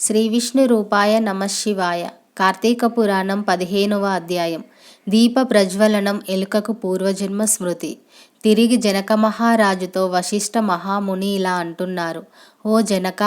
శ్రీ విష్ణు రూపాయ నమఃశివాయ. కార్తీక పురాణం 15వ అధ్యాయం. దీప ప్రజ్వలనం ఎలుకకు పూర్వజన్మ స్మృతి. తిరిగి జనక మహారాజుతో వశిష్ఠ మహాముని ఇలా అంటున్నారు. ఓ జనక,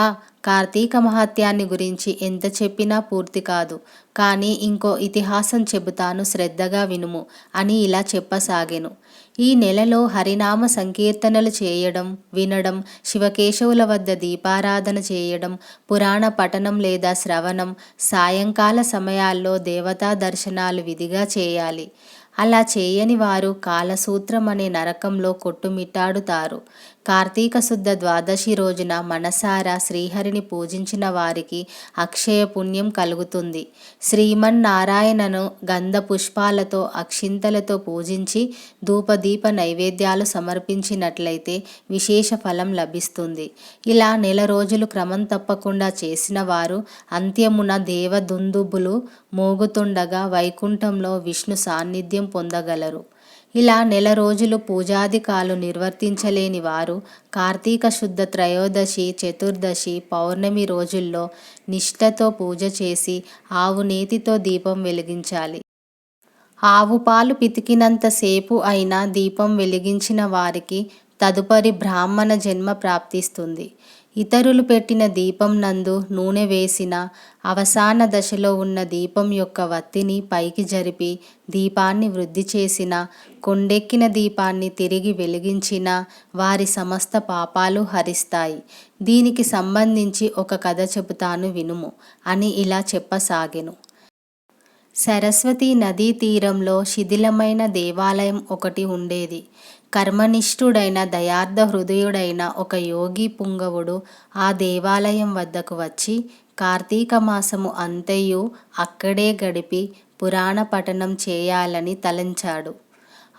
కార్తీక మహాత్యాన్ని గురించి ఎంత చెప్పినా పూర్తి కాదు. కానీ ఇంకో ఇతిహాసం చెబుతాను, శ్రద్ధగా వినుము అని ఇలా చెప్పసాగెను. ఈ నెలలో హరినామ సంకీర్తనలు చేయడం, వినడం, శివకేశవుల వద్ద దీపారాధన చేయడం, పురాణ పఠనం లేదా శ్రవణం, సాయంకాల సమయాల్లో దేవతా దర్శనాలు విధిగా చేయాలి. అలా చేయని వారు కాలసూత్రం అనే నరకంలో కొట్టుమిట్టాడుతారు. కార్తీక శుద్ధ ద్వాదశి రోజున మనసారా శ్రీహరిని పూజించిన వారికి అక్షయ పుణ్యం కలుగుతుంది. శ్రీమన్నారాయణను గంధ పుష్పాలతో అక్షింతలతో పూజించి ధూపదీప నైవేద్యాలు సమర్పించినట్లయితే విశేష ఫలం లభిస్తుంది. ఇలా నెల రోజులు క్రమం తప్పకుండా చేసిన వారు అంత్యమున దేవదుందుబులు మోగుతుండగా వైకుంఠంలో విష్ణు సాన్నిధ్యం పొందగలరు. ఇలా నెల రోజులు పూజాధికాలు నిర్వర్తించలేని వారు కార్తీక శుద్ధ త్రయోదశి, చతుర్దశి, పౌర్ణమి రోజుల్లో నిష్ఠతో పూజ చేసి ఆవు నేతితో దీపం వెలిగించాలి. ఆవు పాలు పితికినంతసేపు అయినా దీపం వెలిగించిన వారికి తదుపరి బ్రాహ్మణ జన్మ ప్రాప్తిస్తుంది. ఇతరులు పెట్టిన దీపం నందు నూనె వేసిన అవసాన దశలో ఉన్న దీపం యొక్క వత్తిని పైకి జరిపి దీపాన్ని వృద్ధి చేసిన, కొండెక్కిన దీపాన్ని తిరిగి వెలిగించిన వారి సమస్త పాపాలు హరిస్తాయి. దీనికి సంబంధించి ఒక కథ చెబుతాను వినుము అని ఇలా చెప్పసాగెను. సరస్వతీ నదీ తీరంలో శిథిలమైన దేవాలయం ఒకటి ఉండేది. కర్మనిష్ఠుడైన దయార్థ హృదయుడైన ఒక యోగి పుంగవుడు ఆ దేవాలయం వద్దకు వచ్చి కార్తీక మాసము అంతయు అక్కడే గడిపి పురాణ పఠనం చేయాలని తలంచాడు.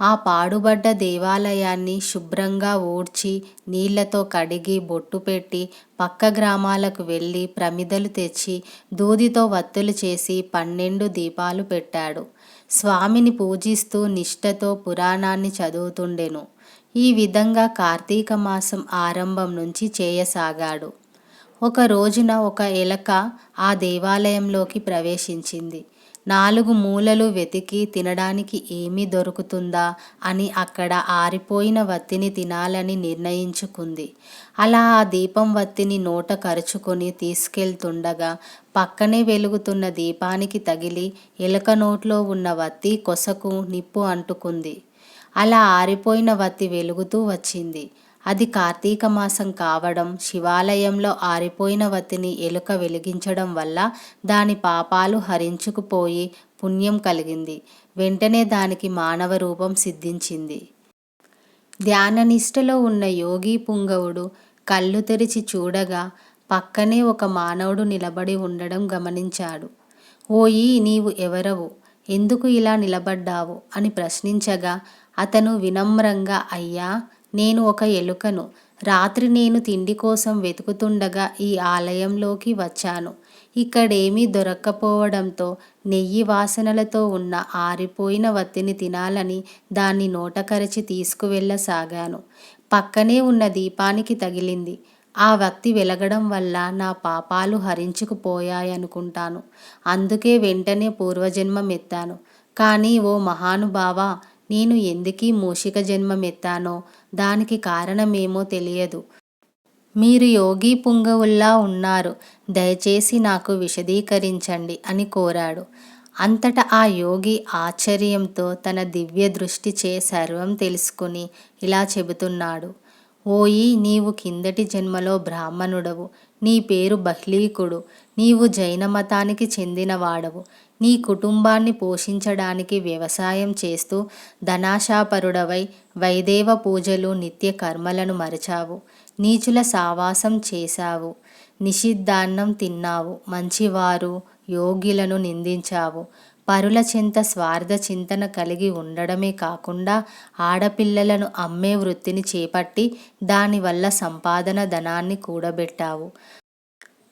ఆ పాడుబడ్డ దేవాలయాన్ని శుభ్రంగా ఊడ్చి నీళ్లతో కడిగి బొట్టు పెట్టి పక్క గ్రామాలకు వెళ్ళి ప్రమిదలు తెచ్చి దూదితో వత్తులు చేసి 12 దీపాలు పెట్టాడు. స్వామిని పూజిస్తూ నిష్ఠతో పురాణాన్ని చదువుతుండెను. ఈ విధంగా కార్తీక మాసం ఆరంభం నుంచి చేయసాగాడు. ఒక రోజున ఒక ఎలక ఆ దేవాలయంలోకి ప్రవేశించింది. 4 మూలలు వెతికి తినడానికి ఏమీ దొరుకుతుందా అని అక్కడ ఆరిపోయిన వత్తిని తినాలని నిర్ణయించుకుంది. అలా ఆ దీపం వత్తిని నోట కరుచుకొని తీసుకెళ్తుండగా పక్కనే వెలుగుతున్న దీపానికి తగిలి ఎలుక నోట్లో ఉన్న వత్తి కొసకు నిప్పు అంటుకుంది. అలా ఆరిపోయిన వత్తి వెలుగుతూ వచ్చింది. అది కార్తీక మాసం కావడం, శివాలయంలో ఆరిపోయిన వత్తిని ఎలుక వెలిగించడం వల్ల దాని పాపాలు హరించుకుపోయి పుణ్యం కలిగింది. వెంటనే దానికి మానవ రూపం సిద్ధించింది. ధ్యాననిష్టలో ఉన్న యోగి పుంగవుడు కళ్ళు తెరిచి చూడగా పక్కనే ఒక మానవుడు నిలబడి ఉండడం గమనించాడు. ఓయి, నీవు ఎవరవు? ఎందుకు ఇలా నిలబడ్డావు అని ప్రశ్నించగా అతను వినమ్రంగా, అయ్యా, నేను ఒక ఎలుకను. రాత్రి నేను తిండి కోసం వెతుకుతుండగా ఈ ఆలయంలోకి వచ్చాను. ఇక్కడేమీ దొరక్కపోవడంతో నెయ్యి వాసనలతో ఉన్న ఆరిపోయిన వత్తిని తినాలని దాన్ని నోటకరచి తీసుకువెళ్ళసాగాను. పక్కనే ఉన్న దీపానికి తగిలింది. ఆ వత్తి వెలగడం వల్ల నా పాపాలు హరించుకుపోయాయనుకుంటాను. అందుకే వెంటనే పూర్వజన్మమెత్తాను. కానీ ఓ మహానుభావా, నేను ఎందుకీ మూషిక జన్మమెత్తానో దానికి కారణమేమో తెలియదు. మీరు యోగి పుంగవుల్లా ఉన్నారు, దయచేసి నాకు విశదీకరించండి అని కోరాడు. అంతటా ఆ యోగి ఆశ్చర్యంతో తన దివ్య దృష్టిచే సర్వం తెలుసుకుని ఇలా చెబుతున్నాడు. ఓయి, నీవు కిందటి జన్మలో బ్రాహ్మణుడవు. నీ పేరు బహ్లీకుడు. నీవు జైన మతానికి చెందినవాడవు. నీ కుటుంబాన్ని పోషించడానికి వ్యవసాయం చేస్తూ ధనాశాపరుడవై వైదేవ పూజలు, నిత్య కర్మలను మరిచావు. నీచుల సావాసం చేశావు. నిషిద్ధాన్నం తిన్నావు. మంచివారు, యోగ్యులను నిందించావు. పరుల చెంత స్వార్థ చింతన కలిగి ఉండడమే కాకుండా ఆడపిల్లలను అమ్మే వృత్తిని చేపట్టి దానివల్ల సంపాదన ధనాన్ని కూడబెట్టావు.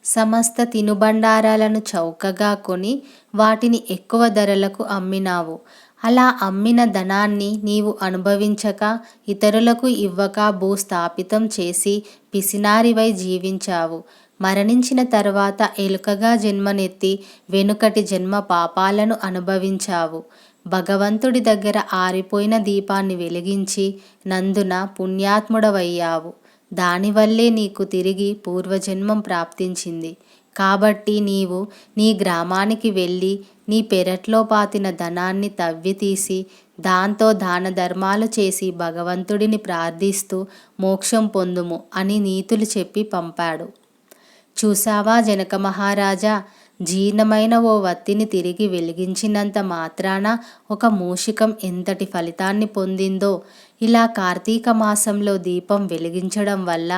సమస్త తినుబండారాలను చౌకగా కొని వాటిని ఎక్కువ ధరలకు అమ్మినావు. అలా అమ్మిన ధనాన్ని నీవు అనుభవించక ఇతరులకు ఇవ్వక భూస్థాపితం చేసి పిసినారివై జీవించావు. మరణించిన తర్వాత ఎలుకగా జన్మనెత్తి వెనుకటి జన్మ పాపాలను అనుభవించావు. భగవంతుడి దగ్గర ఆరిపోయిన దీపాన్ని వెలిగించి నందున పుణ్యాత్ముడవయ్యావు. దానివల్లే నీకు తిరిగి పూర్వజన్మం ప్రాప్తించింది. కాబట్టి నీవు నీ గ్రామానికి వెళ్ళి నీ పెరట్లో పాతిన ధనాన్ని తవ్వి తీసి దాంతో దాన ధర్మాలు చేసి భగవంతుడిని ప్రార్థిస్తూ మోక్షం పొందుము అని నీతులు చెప్పి పంపాడు. చూసావా జనక మహారాజా, జీర్ణమైన ఓ వత్తిని తిరిగి వెలిగించినంత మాత్రాన ఒక మూషికం ఎంతటి ఫలితాన్ని పొందిందో. ఇలా కార్తీక మాసంలో దీపం వెలిగించడం వల్ల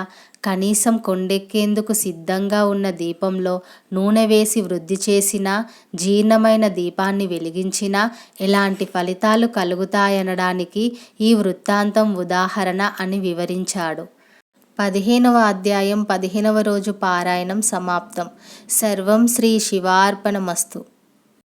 కనీసం కొండెక్కేందుకు సిద్ధంగా ఉన్న దీపంలో నూనె వేసి వృద్ధి చేసినా, జీర్ణమైన దీపాన్ని వెలిగించినా ఎలాంటి ఫలితాలు కలుగుతాయనడానికి ఈ వృత్తాంతం ఉదాహరణ అని వివరించాడు. 15వ అధ్యాయం 15వ రోజు పారాయణం సమాప్తం. సర్వం శ్రీ శివార్పణమస్తు.